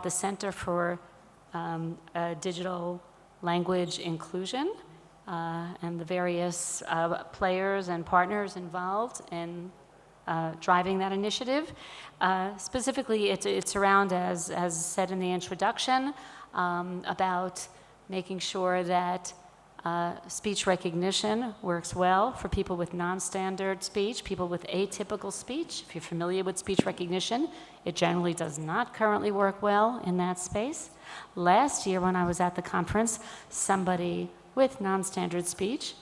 about the Center for Digital Language Inclusion and the various players and partners involved in driving that initiative. Specifically, it's around, as said in the introduction, about making sure that speech recognition works well for people with non-standard speech, people with atypical speech. If you're familiar with speech recognition, it generally does not currently work well in that space. Last year when I was at the conference, somebody with non-standard speech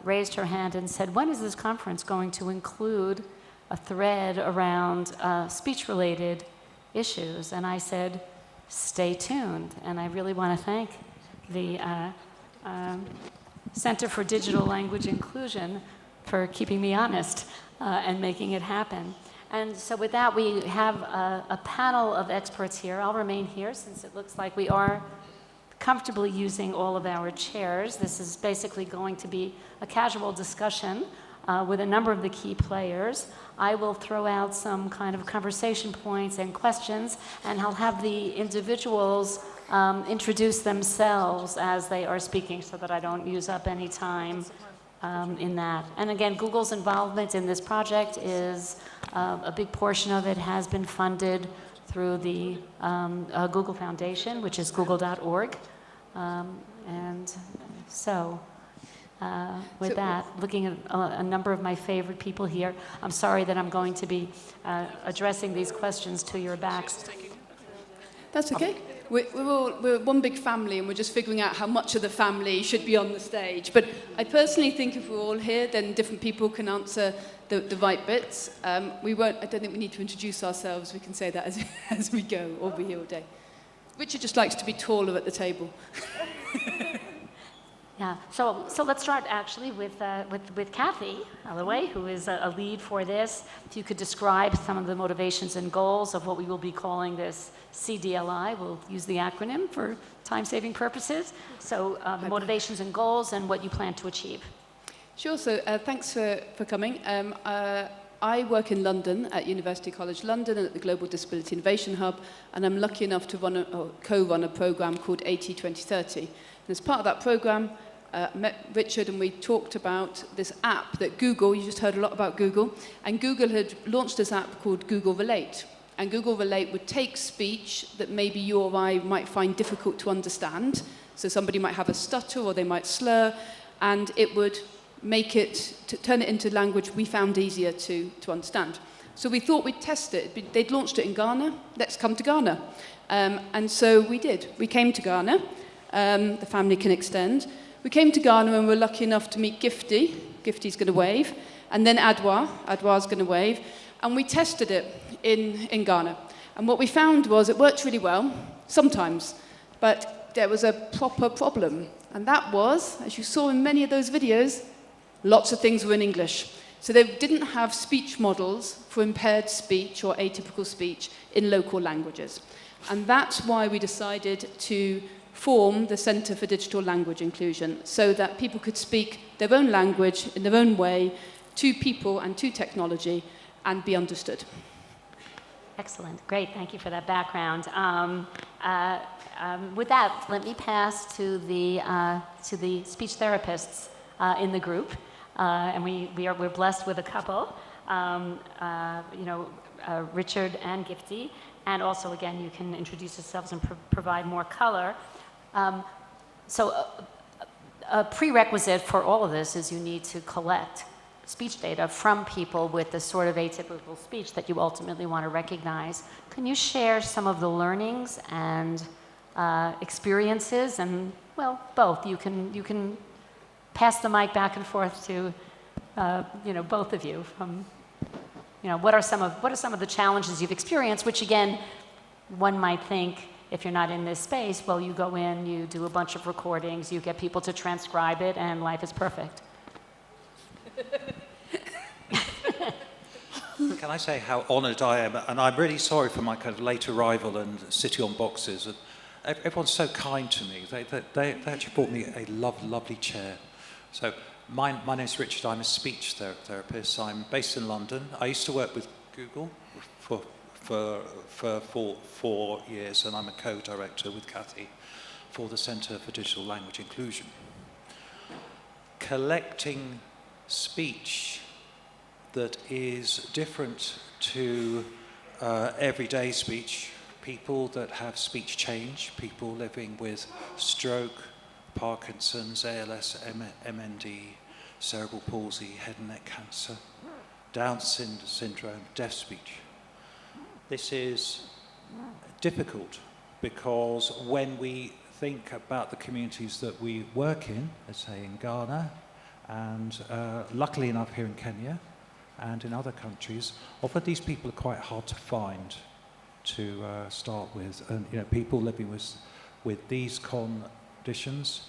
raised her hand and said, when is this conference going to include a thread around speech-related issues? And I said, stay tuned. And I really want to thank the Center for Digital Language Inclusion for keeping me honest and making it happen. And so with that, we have a panel of experts here. I'll remain here since it looks like we are comfortably using all of our chairs. This is basically going to be a casual discussion with a number of the key players. I will throw out some kind of conversation points and questions, and I'll have the individuals introduce themselves as they are speaking so that I don't use up any time in that. And again, Google's involvement in this project is a big portion of it has been funded through the Google Foundation, which is google.org. And so with that, looking at a number of my favorite people here, I'm sorry that I'm going to be addressing these questions to your backs. That's okay. We're one big family, and we're just figuring out how much of the family should be on the stage. But I personally think if we're all here, then different people can answer the right bits. I don't think we need to introduce ourselves. We can say that as we go, or be here all day. Richard just likes to be taller at the table. Yeah, so let's start actually with Kathy Alloway, who is a lead for this. If you could describe some of the motivations and goals of what we will be calling this CDLI. We'll use the acronym for time-saving purposes. So the motivations and goals and what you plan to achieve. Sure, so thanks for coming. I work in London at University College London and at the Global Disability Innovation Hub, and I'm lucky enough to co-run a program called AT 2030. And as part of that program, met Richard and we talked about this app that Google, you just heard a lot about Google, and Google had launched this app called Google Relate. And Google Relate would take speech that maybe you or I might find difficult to understand. So somebody might have a stutter or they might slur, and it would make it, turn it into language we found easier to understand. So we thought we'd test it. They'd launched it in Ghana. Let's come to Ghana. And so we did. We came to Ghana. The family can extend. We came to Ghana and we were lucky enough to meet Gifty. Gifty's going to wave. And then Adwa. Adwa's going to wave. And we tested it in Ghana. And what we found was it worked really well, sometimes, but there was a proper problem. And that was, as you saw in many of those videos, lots of things were in English. So they didn't have speech models for impaired speech or atypical speech in local languages. And that's why we decided to form the Centre for Digital Language Inclusion, so that people could speak their own language in their own way to people and to technology and be understood. Excellent. Great. Thank you for that background. With that, let me pass to the speech therapists in the group. And we're blessed with a couple, Richard and Gifty. And also, again, you can introduce yourselves and provide more color. So a prerequisite for all of this is you need to collect speech data from people with the sort of atypical speech that you ultimately want to recognize. Can you share some of the learnings and experiences? And, well, both. You can pass the mic back and forth to both of you. What are some of the challenges you've experienced? Which again, one might think, if you're not in this space, well, you go in, you do a bunch of recordings, you get people to transcribe it, and life is perfect. Can I say how honoured I am? And I'm really sorry for my kind of late arrival and sitting on boxes. Everyone's so kind to me. They actually brought me a lovely chair. So my name's Richard. I'm a speech therapist. I'm based in London. I used to work with Google for for 4 years, and I'm a co-director with Kathy for the Centre for Digital Language Inclusion. Collecting speech that is different to everyday speech, people that have speech change, people living with stroke, Parkinson's, ALS, MND, cerebral palsy, head and neck cancer, Down syndrome, deaf speech. This is difficult because when we think about the communities that we work in, let's say in Ghana, and luckily enough here in Kenya and in other countries, often these people are quite hard to find to start with. And people living with these conditions,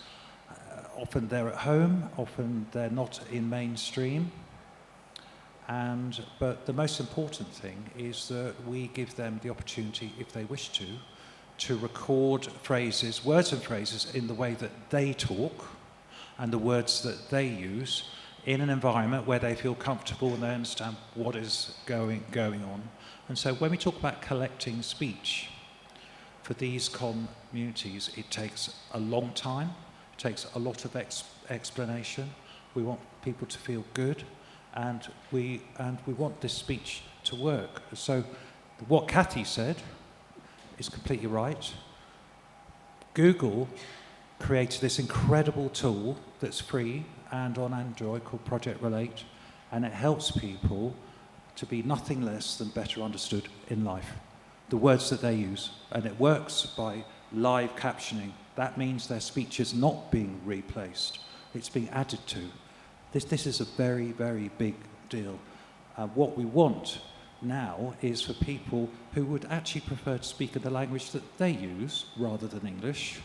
often they're at home, often they're not in mainstream. But the most important thing is that we give them the opportunity, if they wish to record phrases, words and phrases in the way that they talk and the words that they use in an environment where they feel comfortable and they understand what is going on. And so when we talk about collecting speech, for these communities, it takes a long time, it takes a lot of explanation. We want people to feel good, and we want this speech to work. So what Kathy said is completely right. Google created this incredible tool that's free and on Android called Project Relate, and it helps people to be nothing less than better understood in life. The words that they use, and it works by live captioning. That means their speech is not being replaced, it's being added to. This is a very, very big deal. What we want now is for people who would actually prefer to speak in the language that they use rather than English,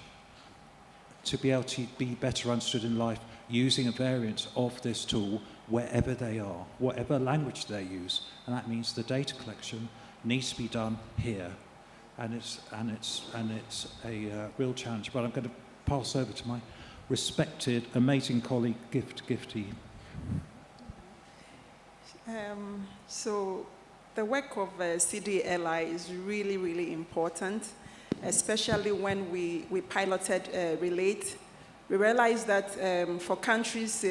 to be able to be better understood in life using a variant of this tool wherever they are, whatever language they use. And that means the data collection needs to be done here. And it's a real challenge. But I'm going to pass over to my respected, amazing colleague, Gifty. So the work of CDLI is really, really important, especially when we piloted Relate. We realized that for countries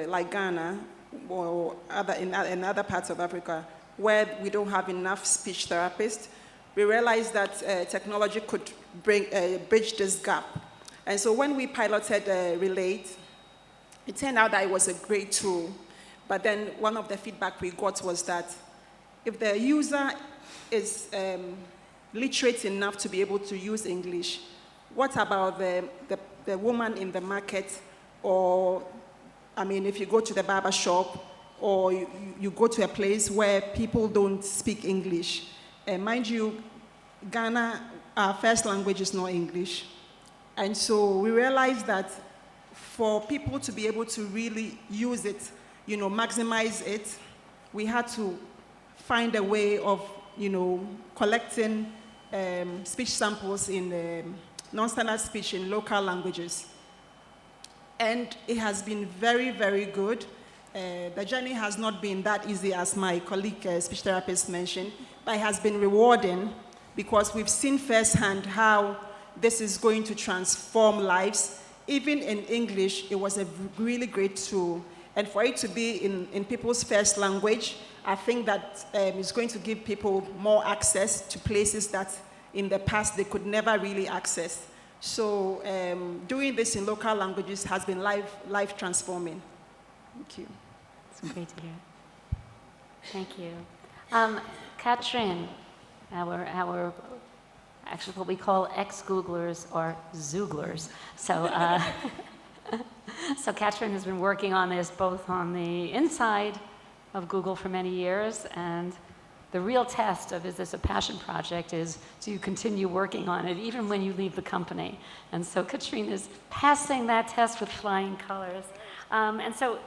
like Ghana or in other parts of Africa where we don't have enough speech therapists, we realized that technology could bridge this gap. And so when we piloted Relate, it turned out that it was a great tool. But then one of the feedback we got was that if the user is literate enough to be able to use English, what about the woman in the market, or, if you go to the barber shop, or you go to a place where people don't speak English. Mind you, Ghana, our first language is not English. And so we realized that for people to be able to really use it, maximize it, we had to find a way of, collecting speech samples in non-standard speech in local languages. And it has been very, very good. The journey has not been that easy, as my colleague speech therapist mentioned, but it has been rewarding because we've seen firsthand how this is going to transform lives. Even in English, it was a really great tool. And for it to be in people's first language, I think that it's going to give people more access to places that in the past they could never really access. So doing this in local languages has been life transforming. Thank you. It's great to hear. Thank you. Katrin, our actually what we call ex-Googlers or Zooglers. So, so Katrin has been working on this both on the inside of Google for many years, and the real test of is this a passion project is do you continue working on it even when you leave the company? And so Katrin is passing that test with flying colors. And so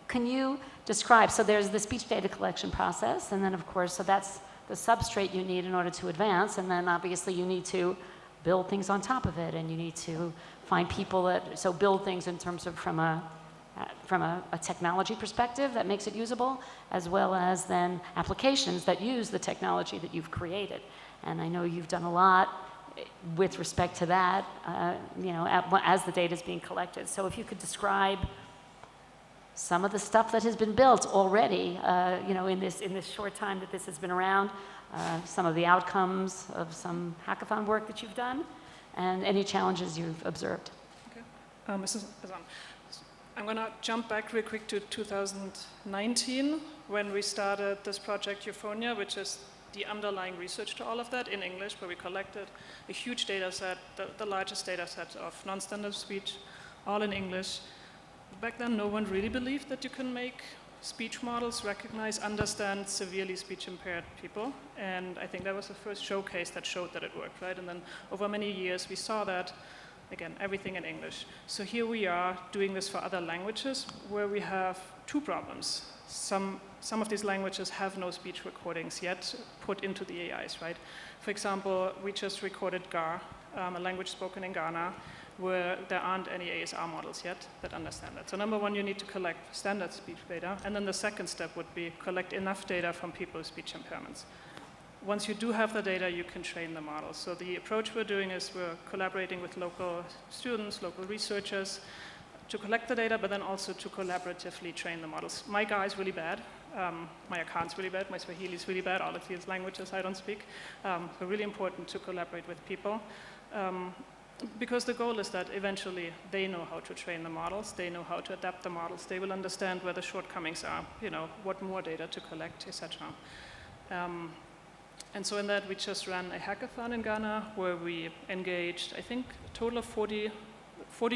can you describe, so there's the speech data collection process, and then of course, so that's the substrate you need in order to advance, and then obviously you need to build things on top of it, and you need to find people that, so build things in terms of from a from a technology perspective that makes it usable, as well as then applications that use the technology that you've created. And I know you've done a lot with respect to that, as the data is being collected. So if you could describe some of the stuff that has been built already, in this short time that this has been around, some of the outcomes of some hackathon work that you've done, and any challenges you've observed. Okay. Mrs. Basson, I'm going to jump back real quick to 2019 when we started this project Euphonia, which is the underlying research to all of that in English, where we collected a huge data set, the largest data set of non-standard speech, all in English. Back then, no one really believed that you can make speech models recognize, understand severely speech-impaired people. And I think that was the first showcase that showed that it worked, right? And then over many years, we saw that, again, everything in English. So here we are doing this for other languages where we have two problems. Some of these languages have no speech recordings yet put into the AIs, right? For example, we just recorded Gar, a language spoken in Ghana, where there aren't any ASR models yet that understand that. So number one, you need to collect standard speech data, and then the second step would be collect enough data from people with speech impairments. Once you do have the data, you can train the models. So the approach we're doing is we're collaborating with local students, local researchers, to collect the data, but then also to collaboratively train the models. My Gar is really bad. My Akan's really bad. My Swahili is really bad. All of these languages I don't speak. So really important to collaborate with people. Because the goal is that eventually they know how to train the models, they know how to adapt the models, they will understand where the shortcomings are, what more data to collect, etc. And so in that, we just ran a hackathon in Ghana where we engaged, I think, a total of 40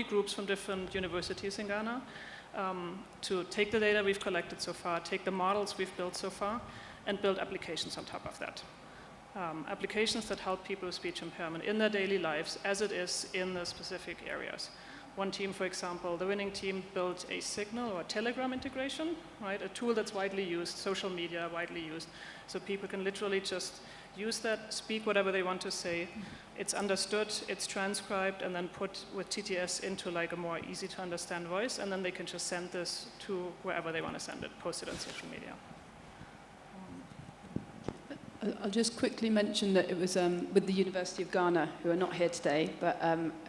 groups from different universities in Ghana to take the data we've collected so far, take the models we've built so far, and build applications on top of that. Applications that help people with speech impairment in their daily lives as it is in the specific areas. One team, for example, the winning team built a Signal or Telegram integration, right? A tool that's widely used, social media widely used. So people can literally just use that, speak whatever they want to say. It's understood, it's transcribed, and then put with TTS into like a more easy to understand voice, and then they can just send this to wherever they want to send it, post it on social media. I'll just quickly mention that it was with the University of Ghana, who are not here today, but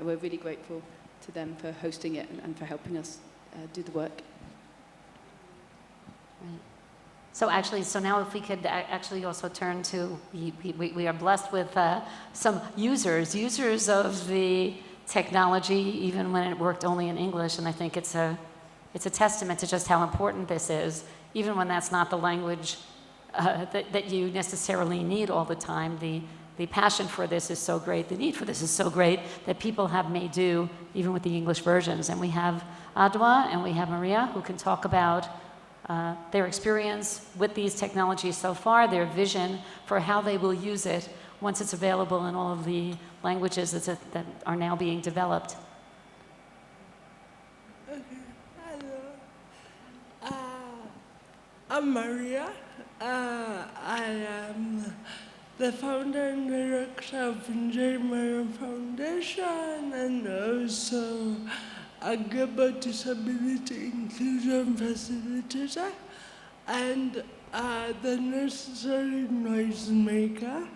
we're really grateful to them for hosting it and for helping us do the work. Right. So now if we could actually also turn to, we are blessed with some users of the technology, even when it worked only in English, and I think it's a testament to just how important this is, even when that's not the language that you necessarily need all the time. The passion for this is so great, the need for this is so great that people have made do even with the English versions. And we have Adwa and we have Maria who can talk about their experience with these technologies so far, their vision for how they will use it once it's available in all of the languages that are now being developed. Okay. Hello. I'm Maria. I am the founder and director of Njeri Foundation and also a global disability inclusion facilitator and the necessary noisemaker.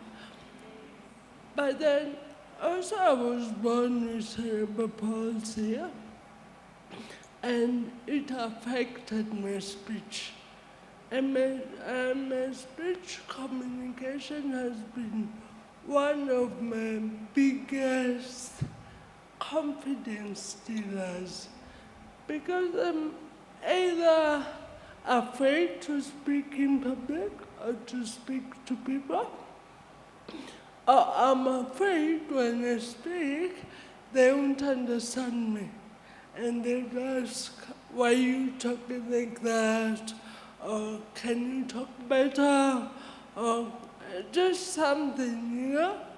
But then also I was born with cerebral palsy and it affected my speech. And my speech communication has been one of my biggest confidence stealers because I'm either afraid to speak in public or to speak to people, or I'm afraid when I speak, they won't understand me. And they'll ask, why are you talking like that? Or can you talk better? Or just something,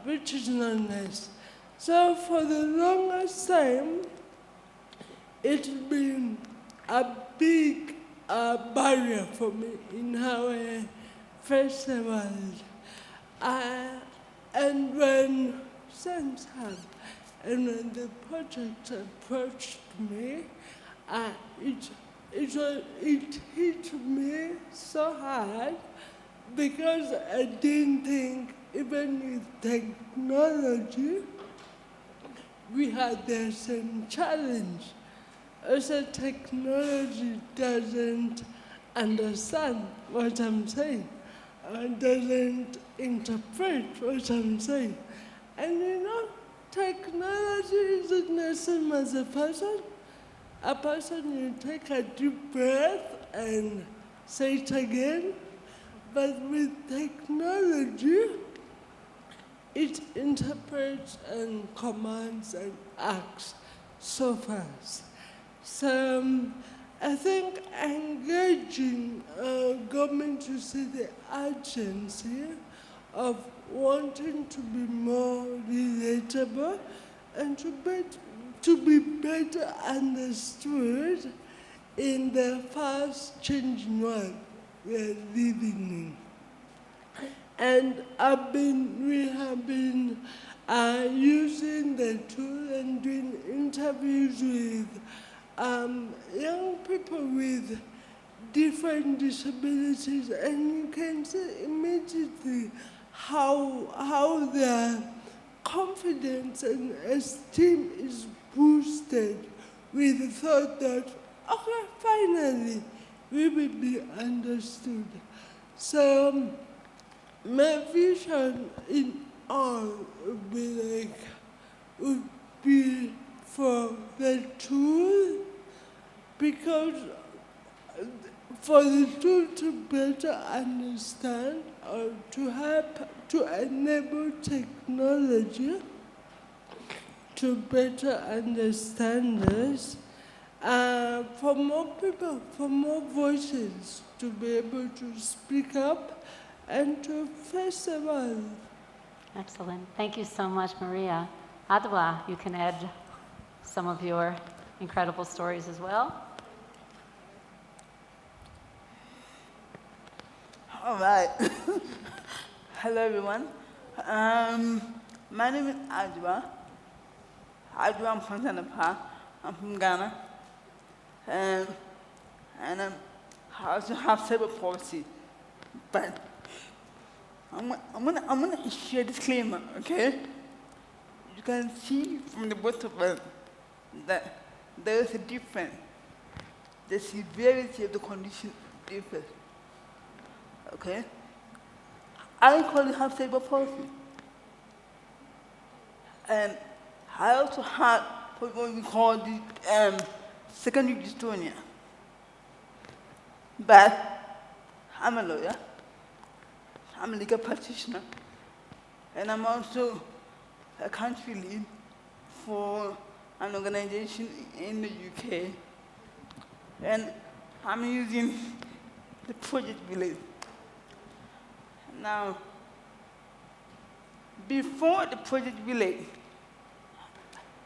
which is not nice. So for the longest time, it's been a big barrier for me in how I face the world. And when Samsung and when the project approached me, it it hit me so hard because I didn't think even with technology we had the same challenge. Also, technology doesn't understand what I'm saying, doesn't interpret what I'm saying. And you know, technology isn't the same as a person. A person, you take a deep breath and say it again, but with technology, it interprets and commands and acts so fast. So I think engaging government to see the urgency of wanting to be more relatable and to be better understood in the fast changing world we're living in. And we have been using the tool and doing interviews with young people with different disabilities, and you can see immediately how their confidence and esteem is boosted with the thought that, okay, finally, we will be understood. So my vision in all would be for the tool, because for the tool to better understand or to help to enable technology to better understand us, for more people, for more voices to be able to speak up and to face the world. Excellent. Thank you so much, Maria. Adwa, you can add some of your incredible stories as well. All right. Hello, everyone. My name is Adwa. I'm from Tanapa. I'm from Ghana. And I also have cerebral palsy. But I'm gonna issue a disclaimer, okay? You can see from the both of us that there is a difference. The severity of the condition differs. Okay? I currently have cerebral palsy. And I also had what we call the secondary dystonia. But I'm a lawyer. I'm a legal practitioner. And I'm also a country lead for an organization in the UK. And I'm using the project Village. Now, before the project Village,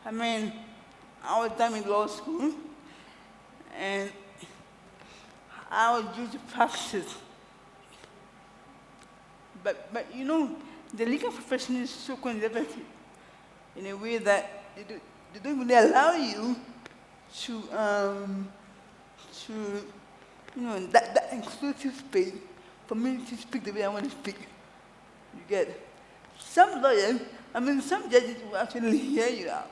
I was done in law school, and I was due to practice. But you know, the legal profession is so conservative in a way that they don't really allow you to that inclusive space for me to speak the way I want to speak. You get it? Some lawyers, some judges will actually hear you out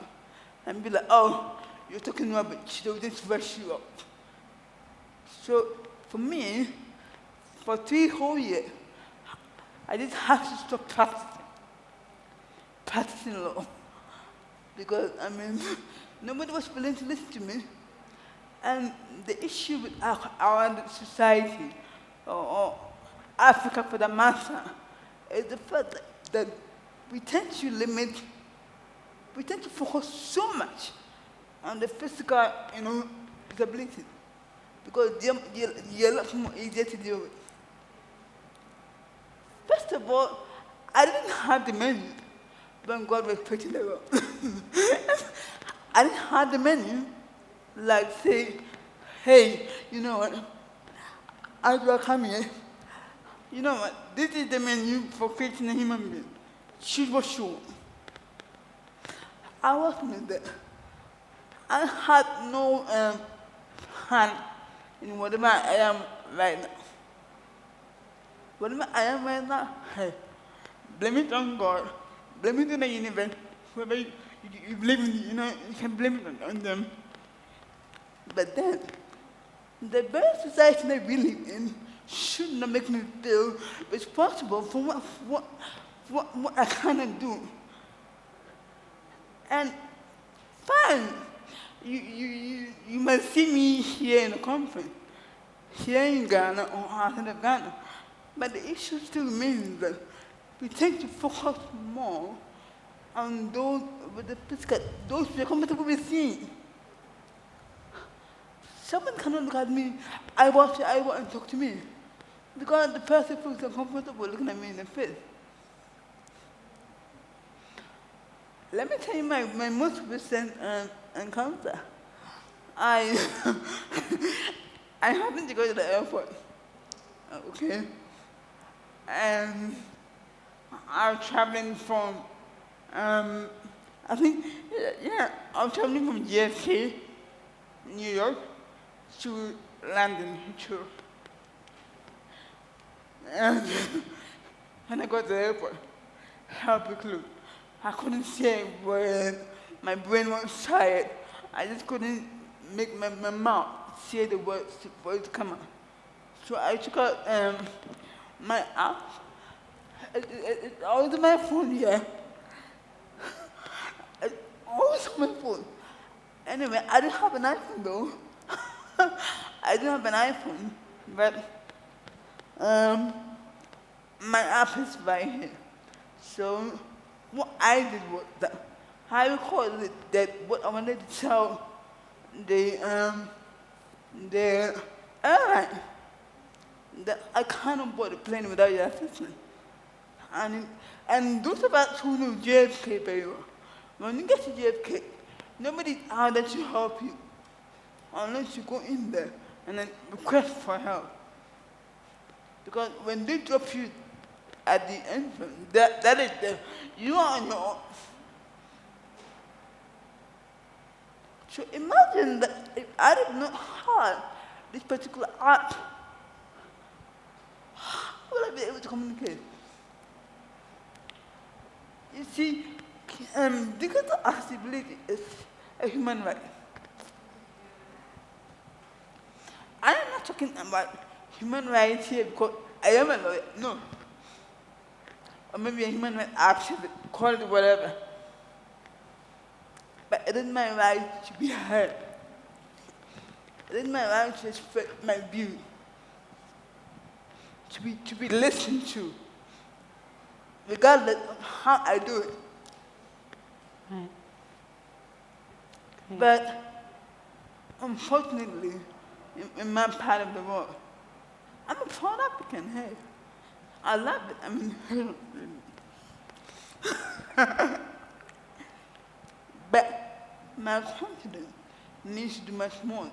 and be like, oh, you're talking rubbish, they'll just rush you up. So for me, for 3 whole years, I just had to stop practicing law. Because, nobody was willing to listen to me. And the issue with our society, or Africa for that matter, is the fact that we tend to focus so much on the physical, disability, because they're a lot more easier to deal with. First of all, I didn't have the menu when God was creating the world. I didn't have the menu, like say, hey, you know what, as you come here, you know what, this is the menu for creating a human being. Choose what you want. I wasn't there. I had no plan in whatever I am right now. Whatever I am right now, hey, blame it on God, blame it on the universe, whoever you believe in, you can blame it on them. But then, the very society that we live in should not make me feel responsible for what I cannot do. And fine, you must see me here in the conference, here in Ghana or outside of Ghana. But the issue still remains that we tend to focus more on those with the physical, those we are comfortable with seeing. Someone cannot look at me, I want and talk to me. Because the person feels uncomfortable looking at me in the face. Let me tell you my most recent encounter. I happened to go to the airport, okay? And I was traveling from, I was traveling from JFK, New York, to London, Heathrow. And when I got to the airport, help a clue. I couldn't say a word. My brain was tired. I just couldn't make my mouth say the words for it to come out. So I took out my app. It's always on my phone here. It's always on my phone. Anyway, I didn't have an iPhone though. I didn't have an iPhone, but my app is right here. So what I did was that I recorded that what I wanted to tell the airline that I cannot board a plane without your assistance. And those of us who know JFK very well, when you get to JFK, nobody's out there to help you unless you go in there and then request for help. Because when they drop you at the entrance, that is there. You are on your own. So imagine that if I did not have this particular app, how would I be able to communicate? You see, digital accessibility is a human right. I am not talking about human rights here because I am a lawyer, no. Or maybe a human rights activist, call it whatever. But it is my right to be heard. It is my right to express my view, to be listened to, regardless of how I do it. Right. Okay. But unfortunately, in my part of the world, I'm a proud African, hey. I love it. I mean, but my confidence needs to do much more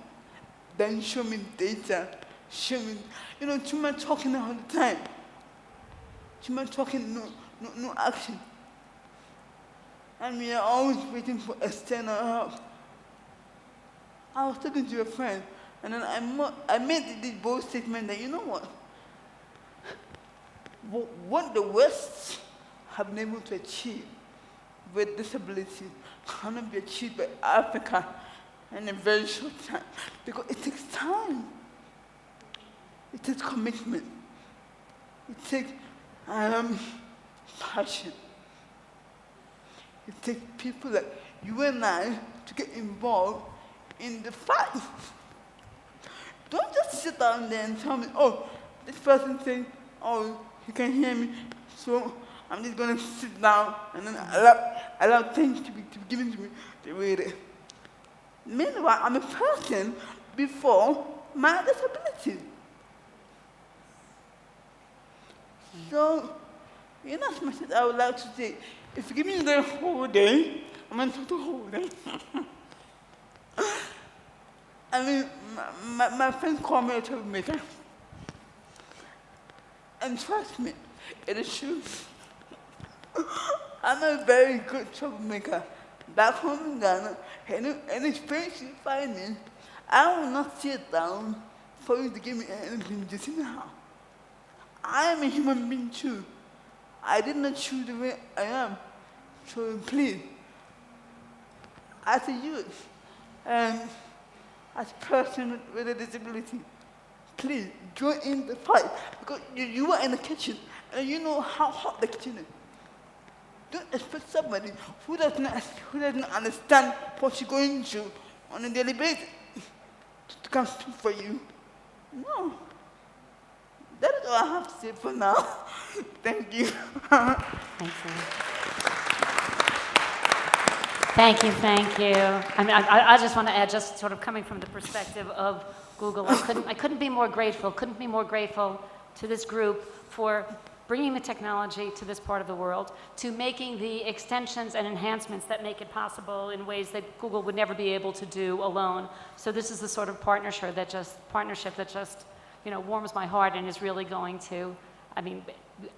than show me data, show me, too much talking all the time. Too much talking, no action. And we are always waiting for external help. I was talking to a friend, and then I made this bold statement that, you know what the West have been able to achieve with disability cannot be achieved by Africa in a very short time, because it takes time. It takes commitment. It takes passion. It takes people like you and I to get involved in the fight. Don't just sit down there and tell me, oh, this person saying, oh, he can hear me, so I'm just going to sit down and then allow things to be given to me to read it. Meanwhile, I'm a person before my disability. So, as much as I would like to say, if you give me the whole day, I'm going to talk the whole day. I mean, my friends call me a troublemaker. And trust me, it is true. I'm a very good troublemaker. Back home in Ghana, any space you find me, I will not sit down for you to give me anything just now. I am a human being too. I did not choose the way I am. So please, as a youth and as a person with a disability, please join in the fight, because you are in the kitchen and you know how hot the kitchen is. Don't expect somebody who doesn't understand what you're going through on a daily basis to come speak for you. No. That is all I have to say for now. Thank you. Thanks, Sarah. Thank you, thank you. I mean, I just want to add, just sort of coming from the perspective of Google, I couldn't be more grateful to this group for bringing the technology to this part of the world, to making the extensions and enhancements that make it possible in ways that Google would never be able to do alone. So this is the sort of partnership that just warms my heart and is really going to, I mean,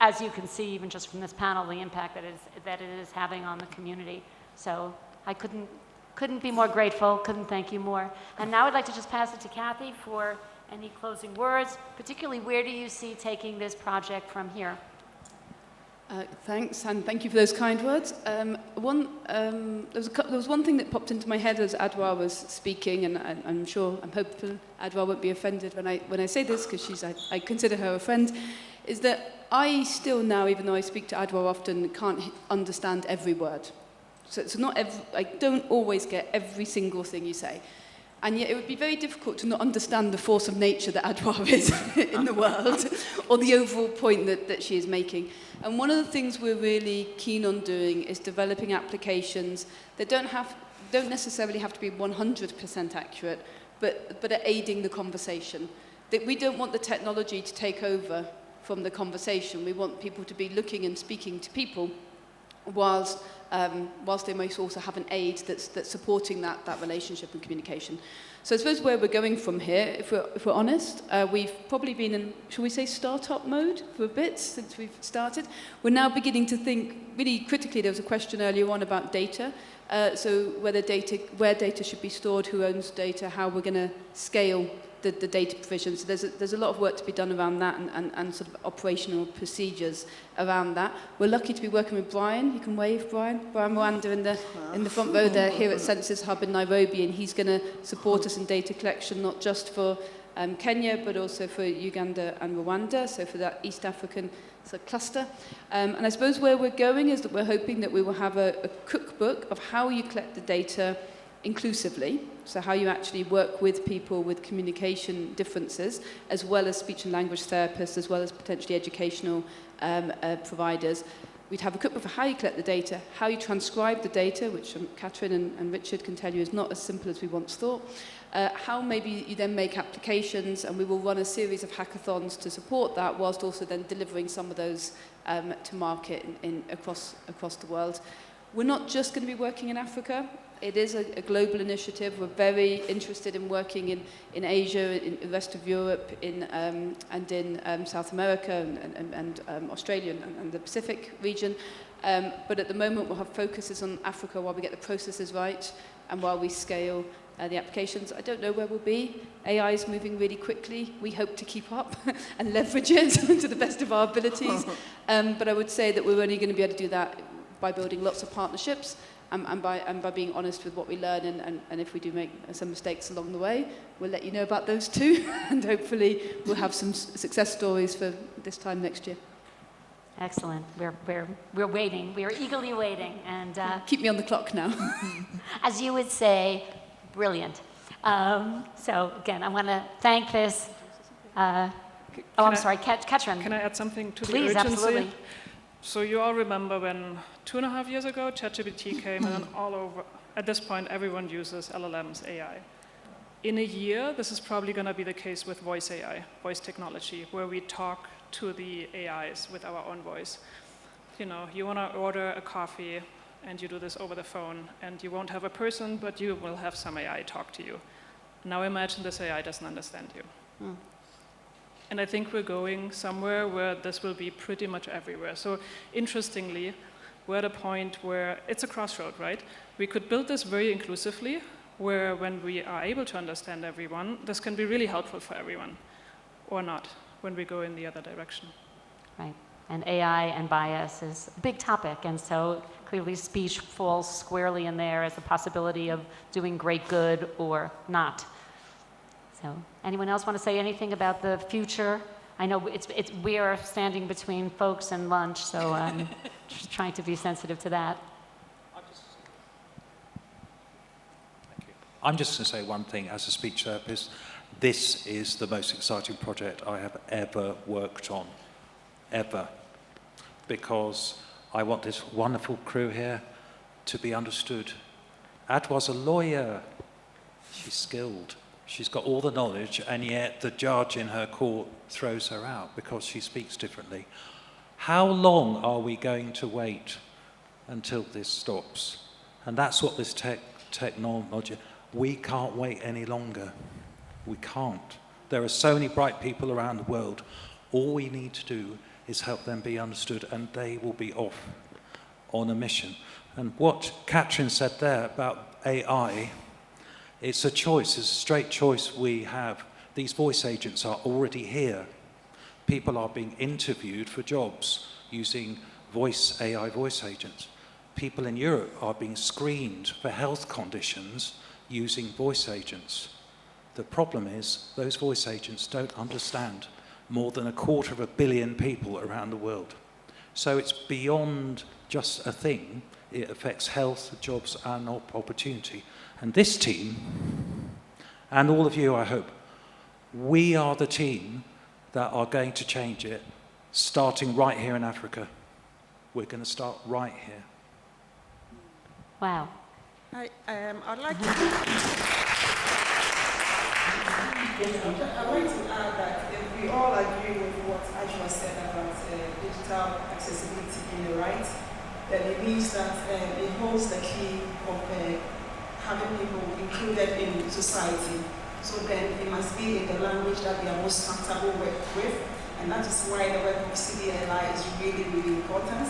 as you can see, even just from this panel, the impact that it is having on the community. So I couldn't be more grateful, couldn't thank you more. And now I'd like to just pass it to Kathy for any closing words, particularly where do you see taking this project from here? Thanks, and thank you for those kind words. There was one thing that popped into my head as Adwa was speaking, and I'm hopeful Adwa won't be offended when I say this, because I consider her a friend, is that I still now, even though I speak to Adwa often, can't understand every word. So it's I don't always get every single thing you say. And yet it would be very difficult to not understand the force of nature that Adwa is in the world, or the overall point that she is making. And one of the things we're really keen on doing is developing applications that don't necessarily have to be 100% accurate, but are aiding the conversation. That we don't want the technology to take over from the conversation. We want people to be looking and speaking to people whilst they might also have an aid that's supporting that relationship and communication. So I suppose where we're going from here, if we're honest, we've probably been in, shall we say, startup mode for a bit since we've started. We're now beginning to think really critically. There was a question earlier on about data. So where data should be stored, who owns data, how we're going to scale the data provision. So there's a lot of work to be done around that and sort of operational procedures around that. We're lucky to be working with Brian. You can wave, Brian. Brian Mwanda in the front row there here at Census Hub in Nairobi, and he's going to support us in data collection, not just for Kenya, but also for Uganda and Rwanda, so for that East African cluster. And I suppose where we're going is that we're hoping that we will have a cookbook of how you collect the data inclusively, so how you actually work with people with communication differences, as well as speech and language therapists, as well as potentially educational providers. We'd have a cookbook for how you collect the data, how you transcribe the data, which Catherine and Richard can tell you is not as simple as we once thought, how maybe you then make applications, and we will run a series of hackathons to support that, whilst also then delivering some of those to market across the world. We're not just going to be working in Africa. It is a global initiative. We're very interested in working in Asia, in the rest of Europe, and in South America and Australia and the Pacific region. But at the moment, we'll have focuses on Africa while we get the processes right and while we scale the applications. I don't know where we'll be. AI is moving really quickly. We hope to keep up and leverage it to the best of our abilities. But I would say that we're only going to be able to do that by building lots of partnerships. And by being honest with what we learn, and if we do make some mistakes along the way, we'll let you know about those too, and hopefully we'll have some success stories for this time next year. Excellent. We're waiting. We are eagerly waiting, and keep me on the clock now. As you would say, brilliant. So again, I want to thank this. Katrin. Can I add something to the urgency? Please, absolutely. So you all remember when 2.5 years ago, ChatGPT came and all over, at this point, everyone uses LLMs, AI. In a year, this is probably going to be the case with voice AI, voice technology, where we talk to the AIs with our own voice. You know, you want to order a coffee and you do this over the phone, and you won't have a person, but you will have some AI talk to you. Now imagine this AI doesn't understand you. And I think we're going somewhere where this will be pretty much everywhere. So interestingly, we're at a point where it's a crossroad, right? We could build this very inclusively, where when we are able to understand everyone, this can be really helpful for everyone, or not, when we go in the other direction. Right. And AI and bias is a big topic, and so clearly speech falls squarely in there as a possibility of doing great good or not. So, anyone else want to say anything about the future? I know we are standing between folks and lunch, so I'm just trying to be sensitive to that. I'm just going to say one thing as a speech therapist. This is the most exciting project I have ever worked on, ever. Because I want this wonderful crew here to be understood. Ad was a lawyer. She's skilled. She's got all the knowledge, and yet the judge in her court throws her out because she speaks differently. How long are we going to wait until this stops? And that's what this technology, we can't wait any longer. We can't. There are so many bright people around the world. All we need to do is help them be understood, and they will be off on a mission. And what Katrin said there about AI, it's a choice, it's a straight choice we have. These voice agents are already here. People are being interviewed for jobs using AI voice agents. People in Europe are being screened for health conditions using voice agents. The problem is those voice agents don't understand more than 250 million people around the world. So it's beyond just a thing. It affects health, jobs, and opportunity. And this team, and all of you, I hope, we are the team that are going to change it, starting right here in Africa. We're going to start right here. Wow. I'd like to add that if we all agree with what Ajwa said about digital accessibility being a right, then it means that it holds the key of having people included in society. So then it must be in the language that we are most comfortable with, and that is why the work of CDLI is really, really important.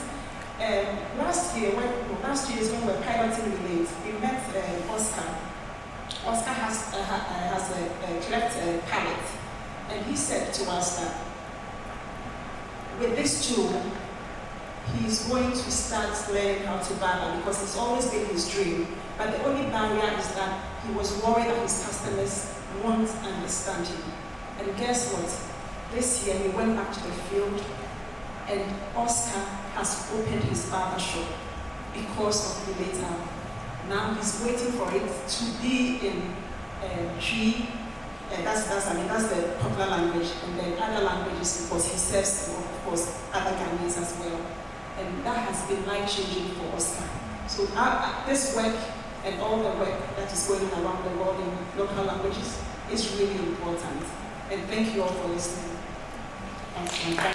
Last year is when we were piloting Relate, we met Oscar. Oscar has a cleft palate, and he said to us that with this tool, he's going to start learning how to barber because it's always been his dream. But the only barrier is that he was worried that his customers won't understand him. And guess what? This year he went back to the field, and Oscar has opened his barber shop because of the Relate app. Now he's waiting for it to be in G. That's the popular language, and then other languages because he serves, of course, other Ghanaians as well. And that has been life-changing for Oscar. So this work and all the work that is going on around the world in local languages is really important. And thank you all for listening. Excellent.